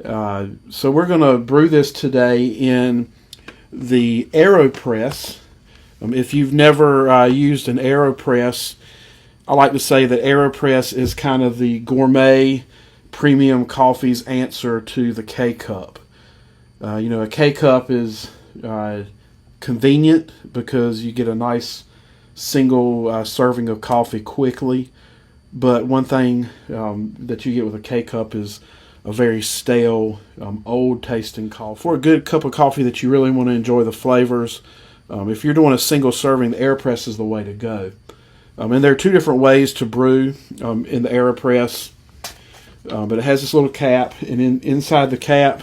So we're going to brew this today in the AeroPress. If you've never used an AeroPress, I like to say that AeroPress is kind of the gourmet premium coffee's answer to the K-Cup. A K-Cup is convenient because you get a nice single serving of coffee quickly. But one thing that you get with a K-Cup is a very stale, old-tasting coffee. For a good cup of coffee that you really want to enjoy the flavors, if you're doing a single serving, the AeroPress is the way to go. And there are two different ways to brew in the AeroPress. But it has this little cap, and inside the cap,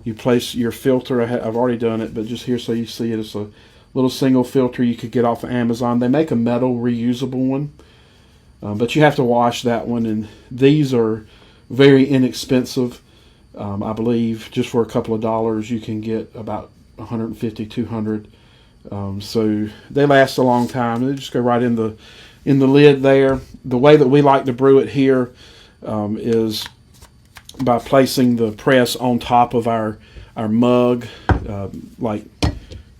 you place your filter. I've already done it, but just here so you see it, it's a little single filter you could get off of Amazon. They make a metal reusable one, but you have to wash that one, and these are very inexpensive. I believe just for a couple of dollars you can get about 150, 200. So they last a long time. They just go right in the lid there. The way that we like to brew it here is by placing the press on top of our mug,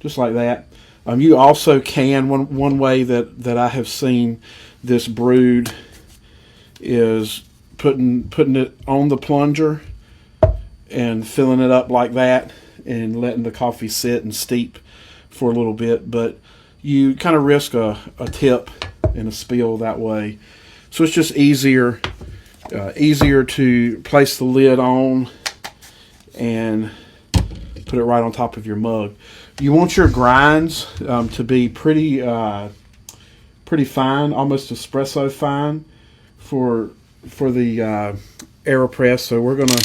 just like that. You also can, one way that I have seen this brewed is putting it on the plunger and filling it up like that and letting the coffee sit and steep for a little bit, but you kind of risk a tip and a spill that way. So it's just easier to place the lid on and put it right on top of your mug. You want your grinds to be pretty fine, almost espresso fine for the AeroPress. So we're gonna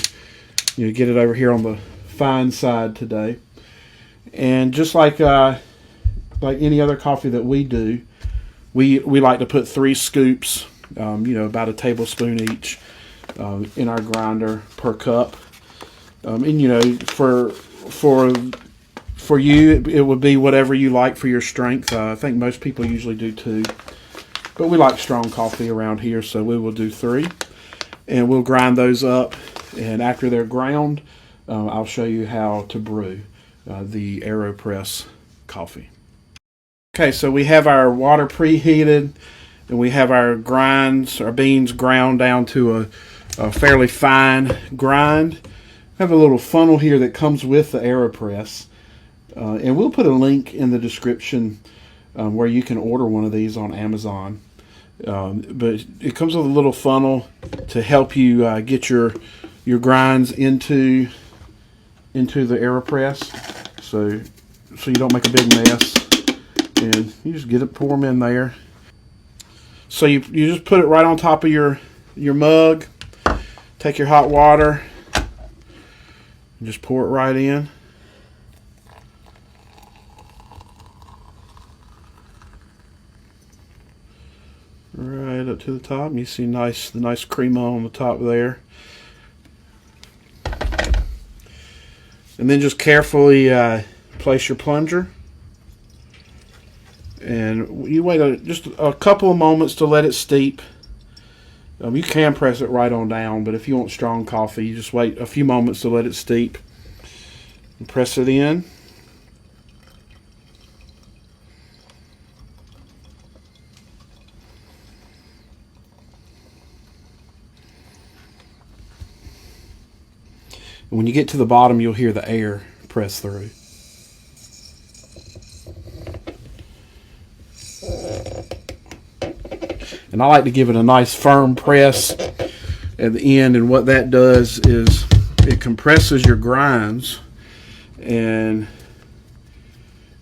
get it over here on the fine side today. And just like any other coffee that we do, we like to put 3 scoops, about a tablespoon each, in our grinder per cup. And for you, it would be whatever you like for your strength. I think most people usually do 2, but we like strong coffee around here, so we will do 3, and we'll grind those up. And after they're ground, I'll show you how to brew the AeroPress coffee. Okay, so we have our water preheated, and we have our beans ground down to a fairly fine grind. I have a little funnel here that comes with the AeroPress, and we'll put a link in the description where you can order one of these on Amazon. But it comes with a little funnel to help you get your grinds into the AeroPress, so you don't make a big mess, and you just pour them in there. So you just put it right on top of your mug. Take your hot water and just pour it right in. Right up to the top. You see the nice crema on the top there. And then just carefully place your plunger, and you wait just a couple of moments to let it steep. You can press it right on down, but if you want strong coffee, you just wait a few moments to let it steep and press it in. And when you get to the bottom, you'll hear the air press through. And I like to give it a nice firm press at the end, and what that does is it compresses your grinds, and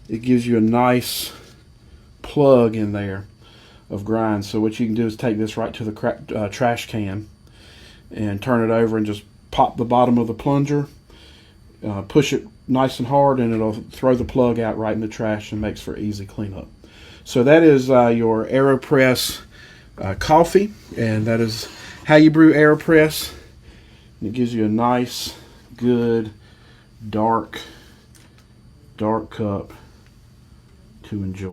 it gives you a nice plug in there of grinds. So what you can do is take this right to the trash can and turn it over and just pop the bottom of the plunger, push it nice and hard, and it'll throw the plug out right in the trash and makes for easy cleanup. So that is your AeroPress coffee, and that is how you brew AeroPress. It gives you a nice, good, dark cup to enjoy.